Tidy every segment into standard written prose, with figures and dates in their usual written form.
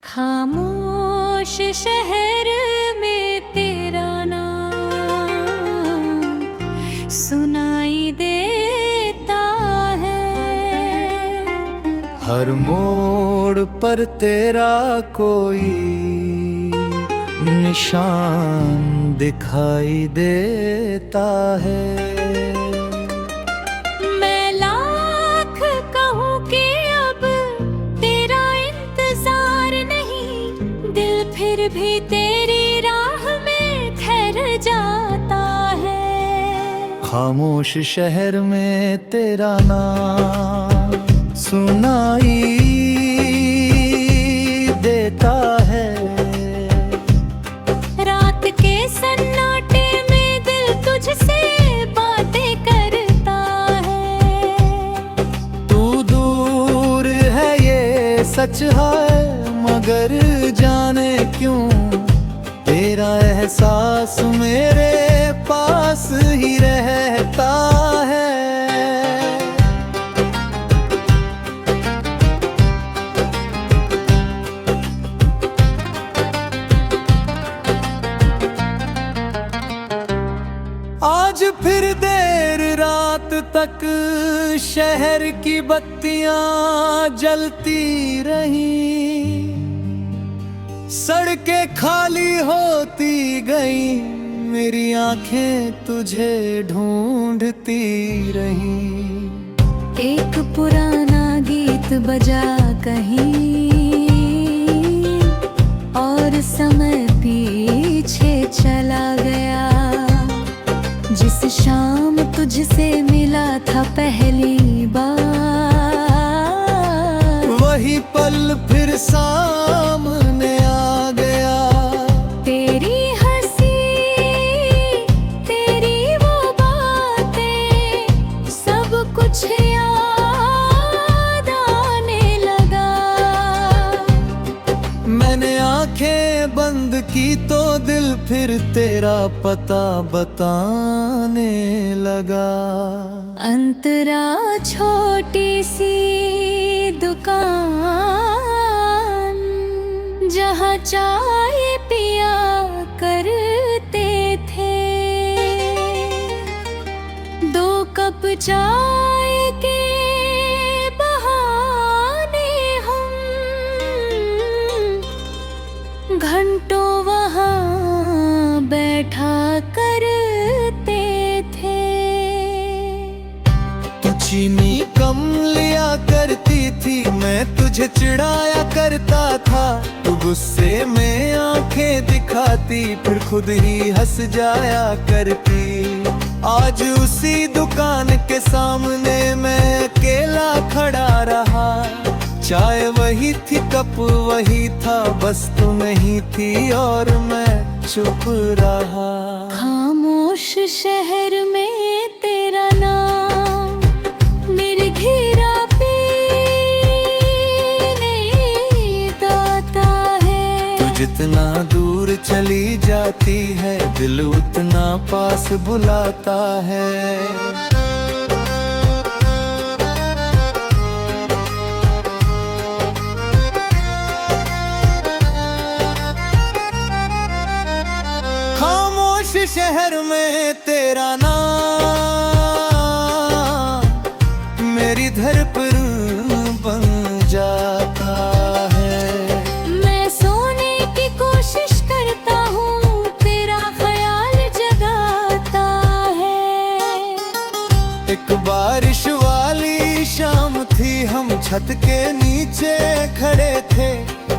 खामोश शहर में तेरा नाम सुनाई देता है। हर मोड़ पर तेरा कोई निशान दिखाई देता है। मैं लाख कहूँ कि अब तेरा इंतजार नहीं, दिल फिर भी तेरी राह में ठहर जाता है। खामोश शहर में तेरा नाम सुनाई देता है। रात के सन्नाटे में दिल तुझसे बातें करता है। तू दूर है ये सच है, मगर जाने क्यों तेरा एहसास मेरे पास ही रहता है। आज फिर देर रात तक शहर की बत्तियां जलती रही, सड़कें खाली होती गई, मेरी आंखें तुझे ढूंढती रही। एक पुराना गीत बजा कहीं और समय पीछे चला गया। जिस शाम तुझसे मिला था पहली बार, वही पल फिर सामने आ गया। तेरी हंसी, तेरी वो बातें, सब कुछ याद आने लगा। मैंने आंखें बंद की तो दिल फिर तेरा पता बताने लगा। अंतरा छोटी सी दुकान, जहाँ चाय पिया करते थे। 2 कप चाय के बहाने हम घंटों वहाँ बैठा करते थे। तू चीनी कम लिया करती थी, मैं तुझे चिढ़ाया करता था। तू गुस्से में आंखें दिखाती, फिर खुद ही हंस जाया करती। आज उसी दुकान के सामने मैं अकेला खड़ा रहा। चाय वही थी, कप वही था, बस तू नहीं थी और मैं चुप रहा। खामोश शहर में तेरा नाम मेरे घेरा पीने दाता है। तू जितना दूर चली जाती है, दिल उतना पास बुलाता है। खामोश शहर में तेरा नाम मेरी धड़कन बन जाता है। मैं सोने की कोशिश करता हूँ, तेरा ख्याल जगाता है। एक बारिश वाली शाम थी, हम छत के नीचे खड़े थे।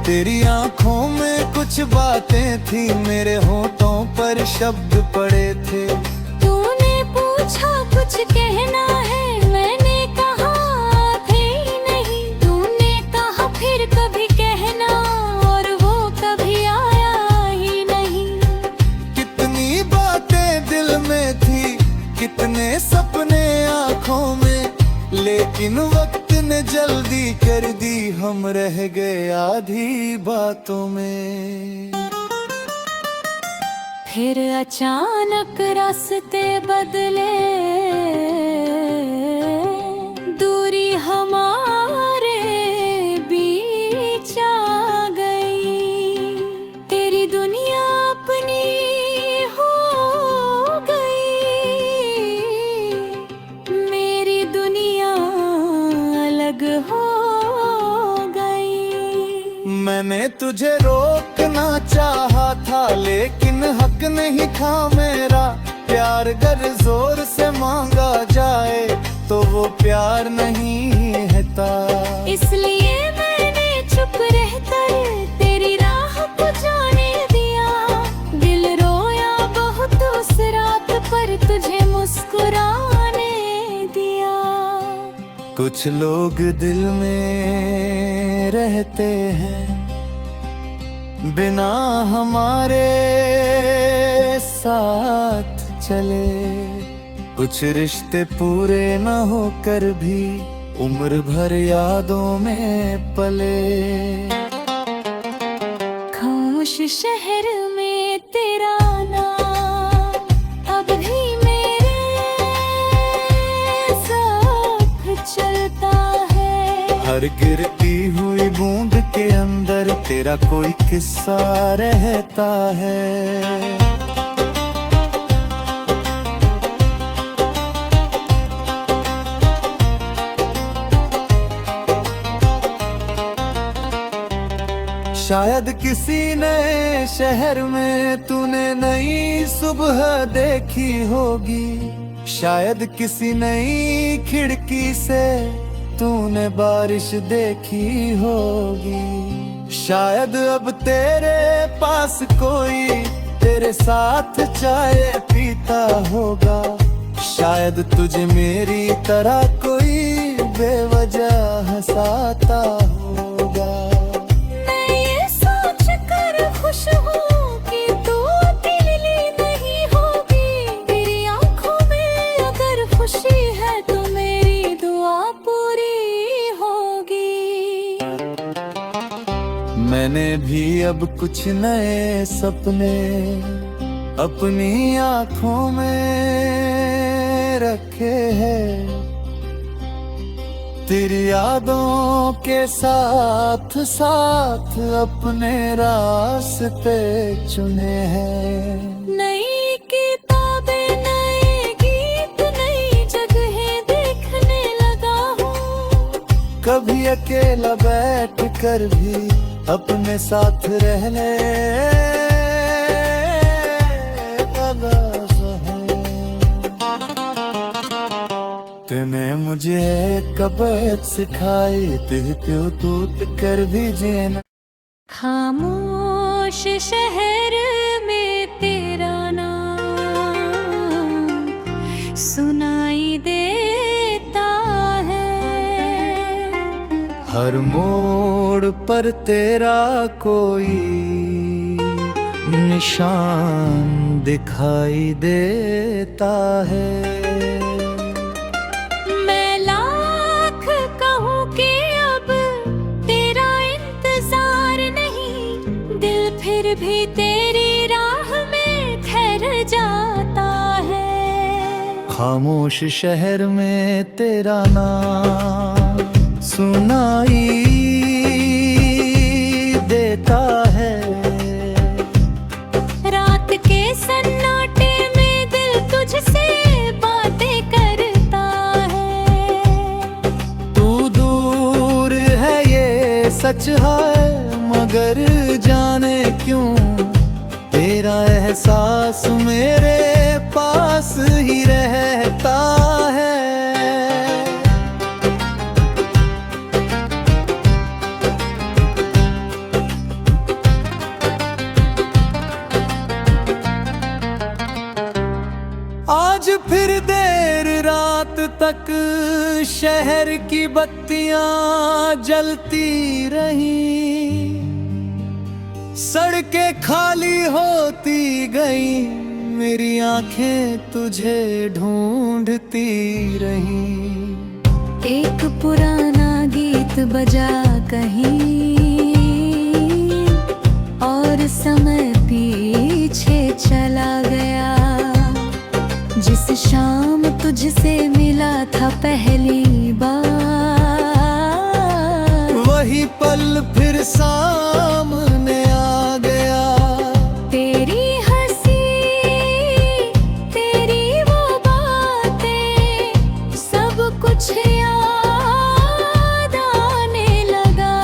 तेरी आंखों में कुछ बातें थी, मेरे होठों पर शब्द पड़े थे। तूने पूछा कुछ कहना है, मैंने कहा थे नहीं। तूने कहा फिर कभी कहना, और वो कभी आया ही नहीं। कितनी बातें दिल में थी, कितने सपने आंखों में, लेकिन वक्त ने जल्दी कर दी, हम रह गए आधी बातों में। फिर अचानक रास्ते बदले, दूरी हमारे बीच आ गई। मैंने तुझे रोकना चाहा था, लेकिन हक नहीं था मेरा। प्यार अगर जोर से मांगा जाए तो वो प्यार नहीं है ता। इसलिए मैंने चुप रहकर तेरी राह को जाने दिया। दिल रोया बहुत उस रात, पर तुझे मुस्कुराने दिया। कुछ लोग दिल में रहते हैं बिना हमारे साथ चले। कुछ रिश्ते पूरे न होकर भी उम्र भर यादों में पले। खामोश शहर में तेरा नाम अब भी मेरे साथ चलता है। हर गिरती हुई बूंद के अंदर तेरा कोई किस्सा रहता है। शायद किसी नए शहर में तूने नई सुबह देखी होगी। शायद किसी नई खिड़की से तूने बारिश देखी होगी। शायद अब तेरे पास कोई तेरे साथ चाय पीता होगा। शायद तुझे मेरी तरह कोई बेवजह हंसाता होगा। खुश हूँ कि तू अकेली नहीं होगी। तेरी आंखों में अगर खुशी है तो मेरी दुआ पूरी होगी। मैंने भी अब कुछ नए सपने अपनी आंखों में रखे हैं। तेरी यादों के साथ साथ अपने रास्ते चुने हैं। नई किताबें, नए गीत, नई जगहें देखने लगा हूँ। कभी अकेला बैठ कर भी अपने साथ रहने लगा है। तूने मुझे कबत सिखाई, दिल पे टूट कर भी जीना। खामोश शहर में तेरा नाम सुनाई देता है। हर मोड़ पर तेरा कोई निशान दिखाई देता है। फिर भी तेरी राह में ठहर जाता है। खामोश शहर में तेरा नाम सुनाई देता है। रात के सन्नाटे में दिल तुझसे बातें करता है। तू दूर है ये सच है, मगर जाने क्यों तेरा एहसास मेरे पास ही रहता है। आज फिर देर रात तक शहर की बत्तियां जलती रही। सड़कें खाली होती गई, मेरी आंखें तुझे ढूंढती रही। एक पुराना गीत बजा कहीं और समय पीछे चला गया। जिस शाम तुझसे मिला था पहली बार, वही पल फिर सामने आ गया। तेरी हंसी, तेरी वो बातें, सब कुछ याद आने लगा।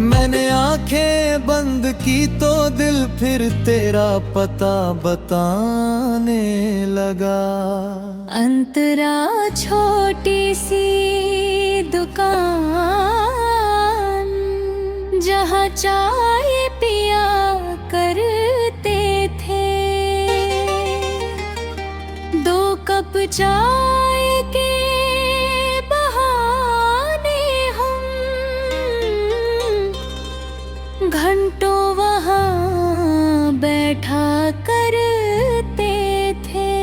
मैंने आंखें बंद की तो दिल फिर तेरा पता बताने लगा। अंतरा छोटी सी दुकान, जहाँ चाय पिया करते थे। 2 कप चाय के बहाने हम घंटों वहाँ बैठा करते थे।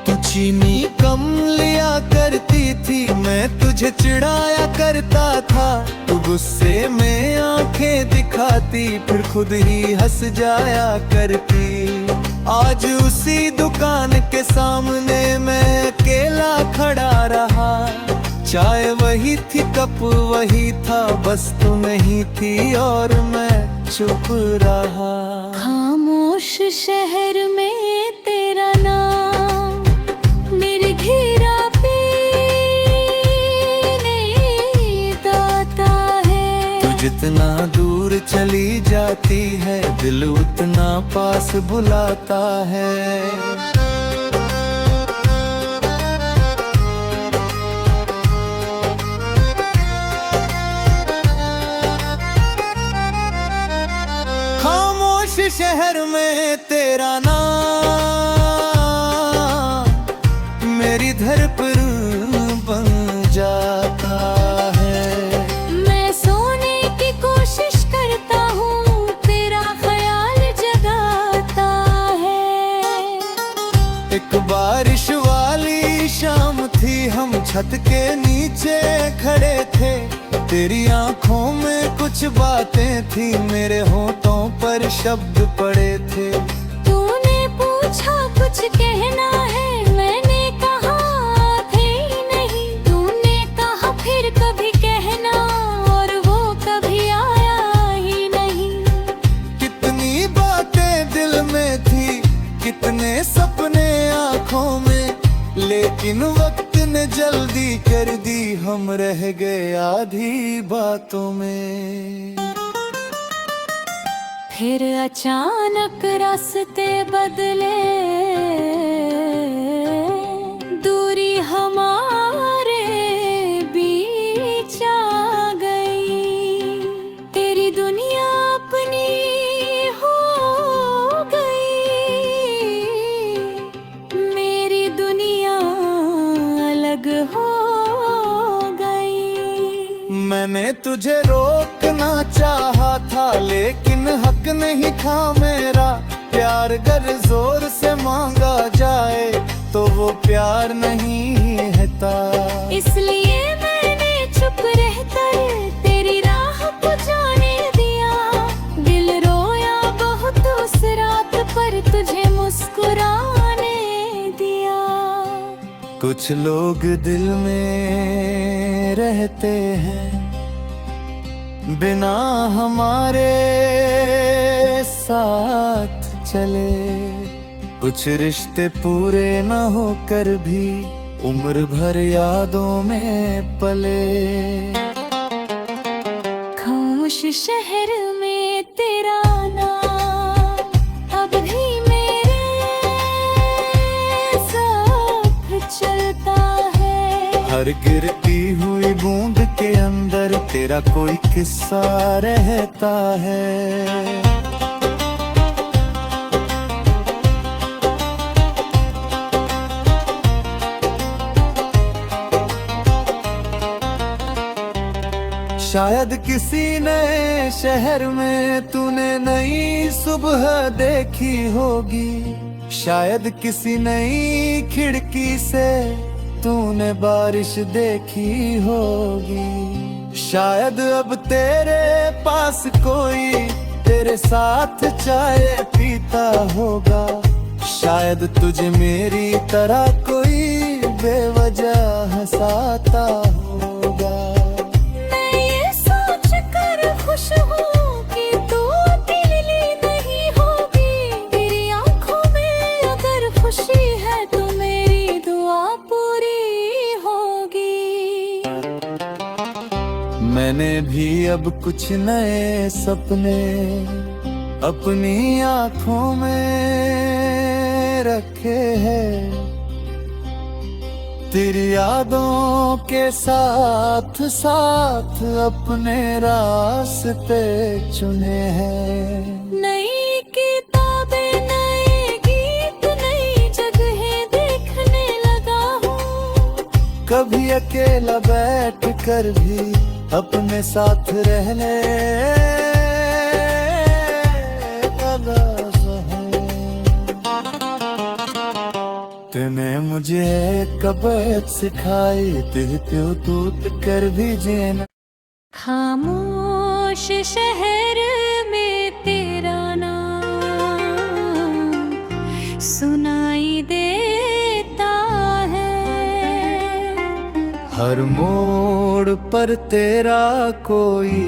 तू चीनी कम लिया करती थी, मैं तुझे चिढ़ाया करता था। तू गुस्से में आंखें दिखाती, फिर खुद ही हंस जाया करती। आज उसी दुकान के सामने मैं अकेला खड़ा रहा। चाय वही थी, कप वही था, बस तू नहीं थी और मैं चुप रहा। खामोश शहर में तेरा नाम निर्घिरा पीने दाता है। तू जितना दूर चली जाती है, दिल उतना पास बुलाता है। खामोश शहर में तेरा नाम मेरी धड़कन बन जाता है। मैं सोने की कोशिश करता हूँ, तेरा ख्याल जगाता है। एक बारिश वाली शाम थी, हम छत के नीचे खड़े थे। तेरी आंखों में कुछ बातें थी, मेरे होठों पर शब्द पड़े थे। तूने पूछा कुछ कहना है, मैंने कहा थे नहीं। तूने कहा फिर कभी कहना, और वो कभी आया ही नहीं। कितनी बातें दिल में थी, कितने सपने आंखों में, लेकिन वक्त ने जल्दी कर दी, हम रह गए आधी बातों में। फिर अचानक रास्ते बदले, दूरी हमारे बीच आ गई। तेरी दुनिया अपनी हो गई, मेरी दुनिया अलग हो गई। मैंने तुझे रोकना चाहा था, लेकिन हक नहीं था मेरा। प्यार अगर जोर से मांगा जाए, तो वो प्यार नहीं है था। इसलिए मैंने चुप रहकर तेरी राह को जाने दिया। दिल रोया बहुत उस रात, पर तुझे मुस्कुराने दिया। कुछ लोग दिल में रहते हैं, बिना हमारे साथ चले। कुछ रिश्ते पूरे न होकर भी उम्र भर यादों में पले। खामोश शहर में तेरा नाम अब भी मेरे साथ चलता है। हर गिरती हुई बूंद के अंदर तेरा कोई किस्सा रहता है। शायद किसी नए शहर में तूने नई सुबह देखी होगी। शायद किसी नई खिड़की से तूने बारिश देखी होगी। शायद अब तेरे पास कोई तेरे साथ चाय पीता होगा। शायद तुझे मेरी तरह कोई बेवजह हंसाता होगा। मैं ये सोच कर खुश हूँ कि तू अकेली नहीं होगी। तेरी आंखों में अगर खुशी है तो मेरी दुआ पूरी होगी। मैंने भी अब कुछ नए सपने अपनी आँखों में रखे हैं, तेरी यादों के साथ साथ अपने रास्ते चुने हैं। नई किताबें, नए गीत, नई जगहें देखने लगा हूँ। कभी अकेला बैठ कर भी अपने साथ रहने लगा है। तूने मुझे कबत सिखाई, दिल पे टूट कर भी जीना। खामोश शहर में तेरा नाम सुनाई देता है। हर मोड़ पर तेरा कोई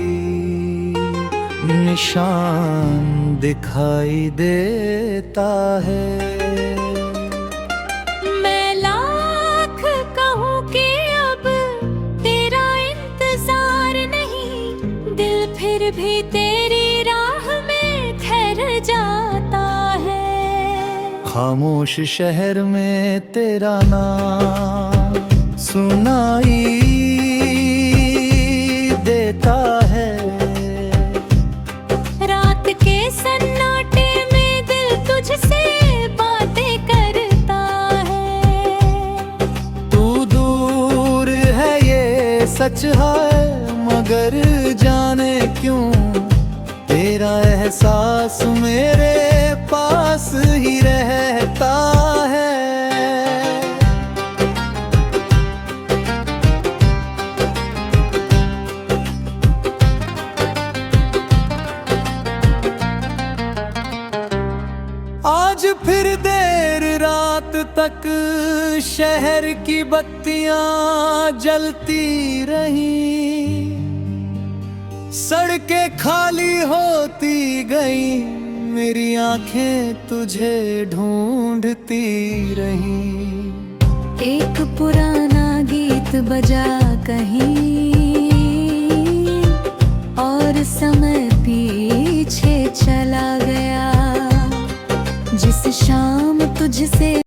निशान दिखाई देता है। मैं लाख कहूँ कि अब तेरा इंतजार नहीं, दिल फिर भी तेरी राह में ठहर जाता है। खामोश शहर में तेरा नाम सुनाई देता है। रात के सन्नाटे में दिल तुझसे बातें करता है। तू दूर है ये सच है, मगर जाने क्यों तेरा एहसास मेरे पास ही रहता है। आज फिर देर रात तक शहर की बत्तियां जलती रही, सड़कें खाली होती गई, मेरी आंखें तुझे ढूंढती रही। एक पुराना गीत बजा कहीं और समय पीछे चला गया। जिस शाम तुझसे